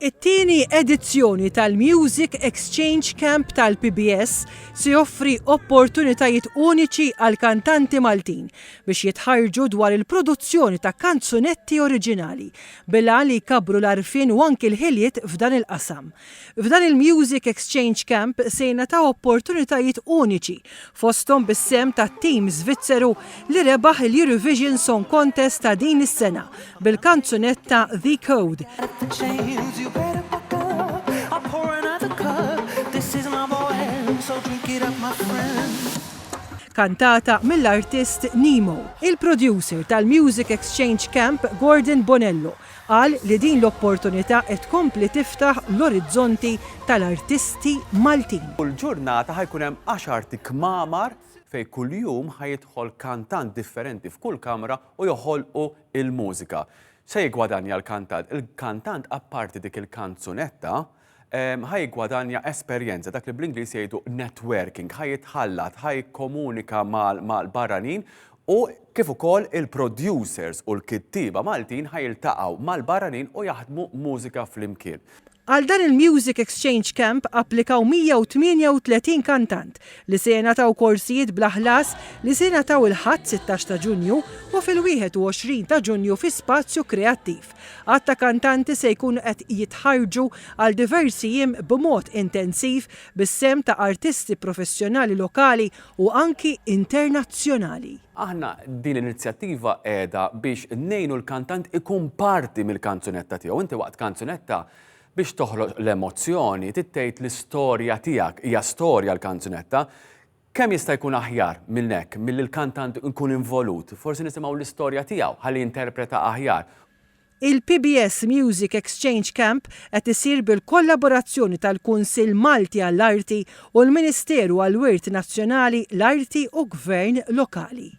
It-tieni edizzjoni tal-Music Exchange Camp tal-PBS se joffri opportunitajiet uniċi għal kantanti Maltin biex jitħarġu dwar il-produzzjoni ta' kanzunetti oriġinali bilha li jkabbru l-arfin u anki l-ħiliet f'dan il-qasam. F'dan il-Music Exchange Camp se jingħataw opportunitajiet uniċi fosthom bis-sem ta' tim Svizzeru li rebaħ il-Eurovision Song Contest ta' din is-sena bil-kanzunetta The Code. Kantata mill-artist Nemo. Il-producer tal-Music Exchange Camp, Gordon Bonello, qal li din l-opportunità qed tkompli tiftaħ l-orizzonti tal-artisti Maltin. Kull ġurnata ħajkun hemm 10 kmamar fejn kuljum ħajidħol kantant differenti f'kull kamra u joħolqu il-mużika. Se jigwadanja l-kantant? Il-kantant apparti dik il-kanzunetta ħajgwadanja esperjenza, dak li bl-Ingliż jgħidu networking, ħajitħallat, ħajkomunika mal-barranin u kif ukoll il-producers u l-kittiba Maltin ħajiltaqgħu mal-barranin u jaħdmu mużika flimkien. Għal dan il-Music Exchange Camp applikaw 138 kantant li se jingħataw korsijiet bla ħlas li se jingħataw il-ħadd 16 ta' Ġunju u fil-21 ta' Ġunju fi spazju kreattiv. Għatta kantanti se jkunu qed jitħarġu għal diversi jiem b'mod intensiv bis-sem ta' artisti professjonali lokali u anki internazzjonali. Aħna din l-inizjattiva qiegħda biex ngħinu l-kantant ikun parti mill-kanzunetta tiegħu. Inti waqt kanzunetta biex toħloq l-emozzjoni, tittejt l-istorja tiegħek, hija storja l-kanzunetta, kemm jista' jkun aħjar minn hekk, milli l-kantant ikun involut. Forsi nisimgħu l-istorja tiegħu ħalli jinterpreta aħjar. Il-PBS Music Exchange Camp qed isir bil-kollaborazzjoni tal-Kunsill Malti għall-Arti u l-Ministeru għall-Wirt Nazzjonali l-Arti u Gvern Lokali.